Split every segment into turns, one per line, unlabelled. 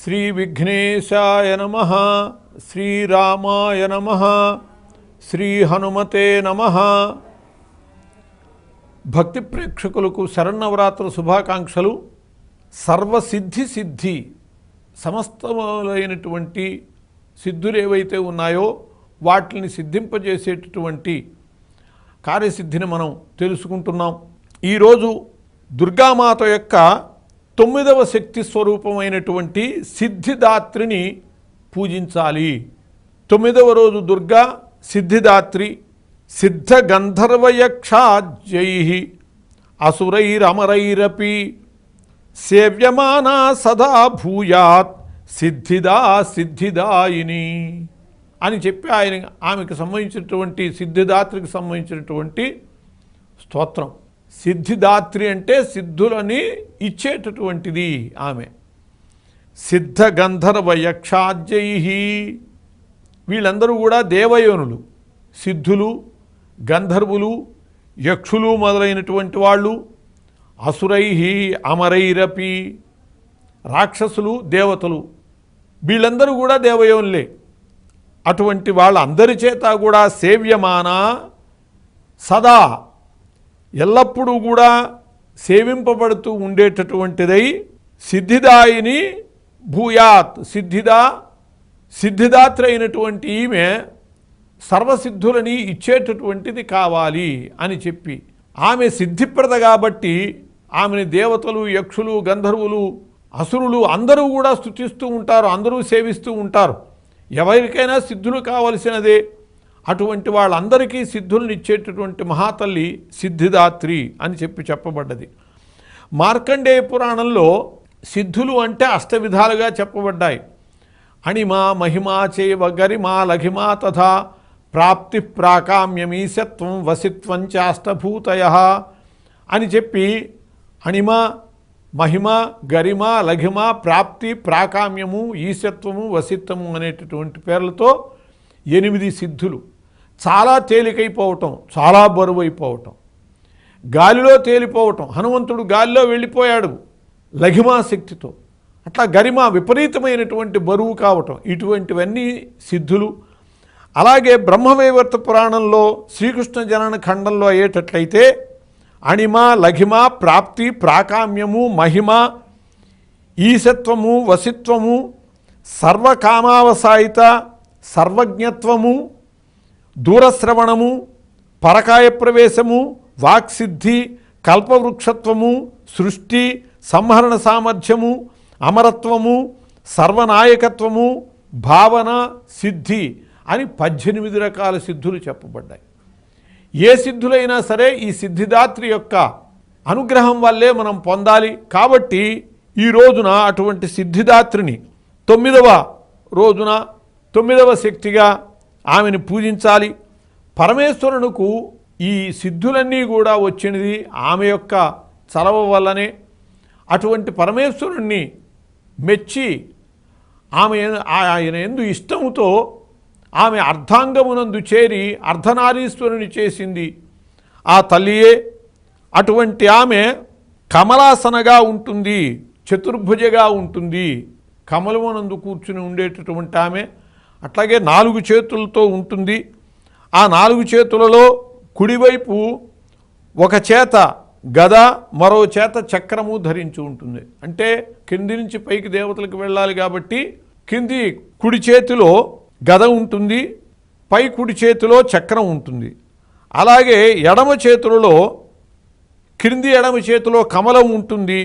శ్రీ విఘ్నేశాయ నమః, శ్రీరామాయ నమః, శ్రీ హనుమతే నమః. భక్తి ప్రేక్షకులకు శరన్నవరాత్రుల శుభాకాంక్షలు. సర్వసిద్ధి సమస్తమైనటువంటి సిద్ధులు ఏవైతే ఉన్నాయో వాటిని సిద్ధింపజేసేటటువంటి కార్యసిద్ధిని మనం తెలుసుకుంటున్నాం. ఈరోజు దుర్గామాత యొక్క 9వ శక్తి స్వరూపమైనటువంటి సిద్ధిదాత్రిని పూజించాలి. 9వ రోజు దుర్గా సిద్ధిదాత్రి. సిద్ధ గంధర్వయక్షాజ్యై అసురైరమరైరపి సేవ్యమానా సదా భూయాత్ సిద్ధిదా సిద్ధిదాయిని అని చెప్పి ఆమెకు సంబంధించినటువంటి సిద్ధిదాత్రికి సంబంధించినటువంటి స్తోత్రం. సిద్ధిదాత్రి అంటే సిద్ధులని ఇచ్చేటటువంటిది ఆమె. సిద్ధ గంధర్వ యక్షాజ్యై, వీళ్ళందరూ కూడా దేవయోనులు. సిద్ధులు, గంధర్వులు, యక్షులు మొదలైనటువంటి వాళ్ళు. అసురై అమరైరపి, రాక్షసులు, దేవతలు, వీళ్ళందరూ కూడా దేవయోనులే. అటువంటి వాళ్ళందరి చేత కూడా సేవ్యమానా సదా ఎల్లప్పుడూ కూడా సేవింపబడుతూ ఉండేటటువంటిదై సిద్ధిదాయిని భూయాత్, సిద్ధిదాత్రి అయినటువంటి ఈమె సర్వసిద్ధులని ఇచ్చేటటువంటిది కావాలి అని చెప్పి, ఆమె సిద్ధిప్రద కాబట్టి ఆమెని దేవతలు, యక్షులు, గంధర్వులు, అసురులు అందరూ కూడా స్తుతిస్తూ ఉంటారు, అందరూ సేవిస్తూ ఉంటారు. ఎవరికైనా సిద్ధులు కావలసినదే. అటువంటి వాళ్ళందరికీ సిద్ధులను ఇచ్చేటటువంటి మహాతల్లి సిద్ధిదాత్రి అని చెప్పబడ్డది. మార్కండేయ పురాణంలో సిద్ధులు అంటే అష్టవిధాలుగా చెప్పబడ్డాయి. అణిమా మహిమా చైవ గరిమా లఘిమా తథా ప్రాప్తి ప్రాకామ్యమీశత్వం వసిత్వం చాష్టభూతయః అని చెప్పి అణిమ, మహిమ, గరిమ, లఘిమ, ప్రాప్తి, ప్రాకామ్యము, ఈశత్వము, వసిత్వము అనేటటువంటి పేర్లతో 8 సిద్ధులు. చాలా తేలికైపోవటం, చాలా బరువైపోవటం, గాలిలో తేలిపోవటం. హనుమంతుడు గాలిలో వెళ్ళిపోయాడు లఘిమా శక్తితో. అట్లా గరిమ విపరీతమైనటువంటి బరువు కావటం, ఇటువంటివన్నీ సిద్ధులు. అలాగే బ్రహ్మవైవర్త పురాణంలో శ్రీకృష్ణ జనన ఖండంలో అయ్యేటట్లయితే అణిమ, లఘిమ, ప్రాప్తి, ప్రాకామ్యము, మహిమ, ఈశత్వము, వసిత్వము, సర్వకామావసాయిత, సర్వజ్ఞత్వము, దూరశ్రవణము, పరకాయ ప్రవేశము, వాక్సిద్ధి, కల్పవృక్షత్వము, సృష్టి, సంహరణ సామర్థ్యము, అమరత్వము, సర్వనాయకత్వము, భావన, సిద్ధి అని 18 రకాల సిద్ధులు చెప్పబడ్డాయి. ఏ సిద్ధులైనా సరే ఈ సిద్ధిదాత్రి యొక్క అనుగ్రహం వల్లే మనం పొందాలి. కాబట్టి ఈ రోజున అటువంటి సిద్ధిదాత్రిని 9వ రోజున 9వ శక్తిగా ఆమెను పూజించాలి. పరమేశ్వరునికి ఈ సిద్ధులన్నీ కూడా వచ్చినది ఆమె యొక్క చలవ వల్లనే. అటువంటి పరమేశ్వరుణ్ణి మెచ్చి ఆయన యందు ఇష్టముతో ఆమె అర్ధాంగమునందు చేరి అర్ధనారీశ్వరుని చేసింది ఆ తల్లియే. అటువంటి ఆమె కమలాసనగా ఉంటుంది, చతుర్భుజగా ఉంటుంది, కమలమునందు కూర్చుని ఉండేటటువంటి ఆమె. అట్లాగే 4 చేతులతో ఉంటుంది. ఆ 4 చేతులలో కుడివైపు ఒక చేత గద, మరో చేత చక్రము ధరించి ఉంటుంది. అంటే కింది నుంచి పైకి దేవతలకు వెళ్ళాలి కాబట్టి కింది కుడి చేతిలో గద ఉంటుంది, పై కుడి చేతిలో చక్రం ఉంటుంది. అలాగే ఎడమ చేతులలో, క్రింది ఎడమ చేతిలో కమలం ఉంటుంది,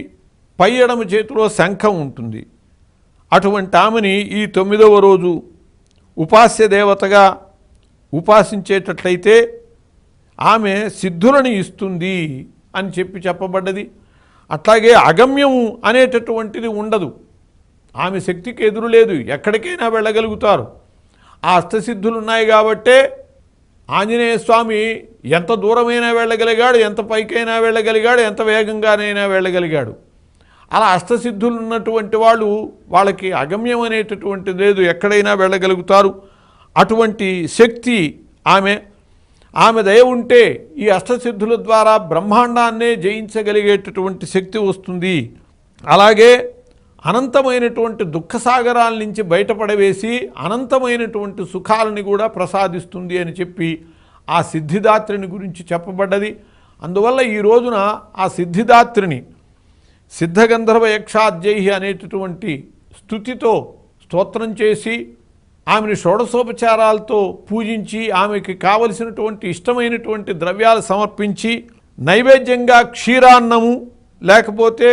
పై ఎడమ చేతిలో శంఖం ఉంటుంది. అటువంటి ఆమెని ఈ 9వ రోజు ఉపాస్య దేవతగా ఉపాసించేటట్లయితే ఆమె సిద్ధులను ఇస్తుంది అని చెప్పబడ్డది. అట్లాగే అగమ్యము అనేటటువంటిది ఉండదు. ఆమె శక్తికి ఎదురు లేదు, ఎక్కడికైనా వెళ్ళగలుగుతారు. ఆ అష్టసిద్ధులు ఉన్నాయి కాబట్టే ఆంజనేయ స్వామి ఎంత దూరమైనా వెళ్ళగలిగాడు, ఎంత పైకైనా వెళ్ళగలిగాడు, ఎంత వేగంగానైనా వెళ్ళగలిగాడు. అలా అష్టసిద్ధులు ఉన్నటువంటి వాళ్ళకి అగమ్యం అనేటటువంటిది లేదు, ఎక్కడైనా వెళ్ళగలుగుతారు. అటువంటి శక్తి ఆమె దయ ఉంటే ఈ అష్టసిద్ధుల ద్వారా బ్రహ్మాండాన్నే జయించగలిగేటటువంటి శక్తి వస్తుంది. అలాగే అనంతమైనటువంటి దుఃఖసాగరాల నుంచి బయటపడవేసి అనంతమైనటువంటి సుఖాలని కూడా ప్రసాదిస్తుంది అని చెప్పి ఆ సిద్ధిదాత్రిని గురించి చెప్పబడ్డది. అందువల్ల ఈ రోజున ఆ సిద్ధిదాత్రిని సిద్ధగంధర్వ యక్షాద్యై అనేటటువంటి స్తుతితో స్తోత్రం చేసి ఆమెను షోడశోపచారాలతో పూజించి ఆమెకి కావలసినటువంటి ఇష్టమైనటువంటి ద్రవ్యాలు సమర్పించి నైవేద్యంగా క్షీరాన్నము లేకపోతే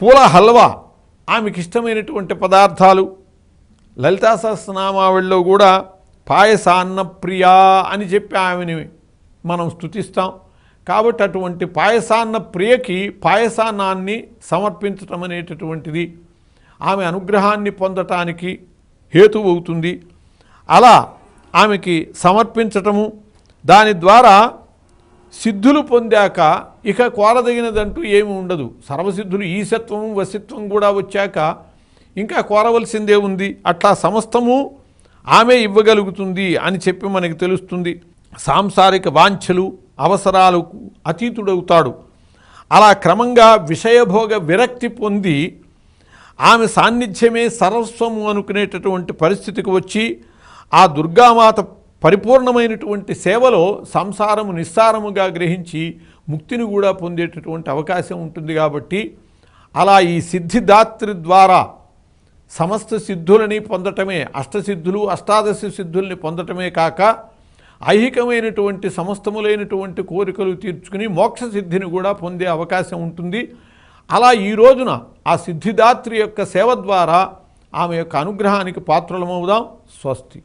పూల హల్వా ఆమెకి ఇష్టమైనటువంటి పదార్థాలు. లలితా సహస్రనామావళిలో కూడా పాయసాన్న ప్రియా అని చెప్పి ఆమెని మనం స్తుతిస్తాం. కాబట్టి అటువంటి పాయసాన్న ప్రియకి పాయసాన్నాన్ని సమర్పించటం అనేటటువంటిది ఆమె అనుగ్రహాన్ని పొందటానికి హేతువవుతుంది. అలా ఆమెకి సమర్పించటము, దాని ద్వారా సిద్ధులు పొందాక ఇక కోరదగినదంటూ ఏమి ఉండదు. సర్వసిద్ధులు ఈశత్వం వశిత్వం కూడా వచ్చాక ఇంకా కోరవలసిందే ఉంది. అట్లా సమస్తము ఆమె ఇవ్వగలుగుతుంది అని చెప్పి మనకి తెలుస్తుంది. సాంసారిక వాంఛలు అవసరాలకు అతీతుడవుతాడు. అలా క్రమంగా విషయభోగ విరక్తి పొంది ఆమె సాన్నిధ్యమే సర్వస్వము అనుకునేటటువంటి పరిస్థితికి వచ్చి ఆ దుర్గామాత పరిపూర్ణమైనటువంటి సేవలో సంసారము నిస్సారముగా గ్రహించి ముక్తిని కూడా పొందేటటువంటి అవకాశం ఉంటుంది. కాబట్టి అలా ఈ సిద్ధిదాత్రి ద్వారా సమస్త సిద్ధులని పొందటమే, అష్టసిద్ధులు అష్టాదశ సిద్ధుల్ని పొందటమే కాక ఐహికమైనటువంటి సమస్తములైనటువంటి కోరికలు తీర్చుకుని మోక్ష సిద్ధిని కూడా పొందే అవకాశం ఉంటుంది. అలా ఈ రోజున ఆ సిద్ధిదాత్రి యొక్క సేవ ద్వారా ఆమె యొక్క అనుగ్రహానికి పాత్రులమవుదాం. స్వస్తి.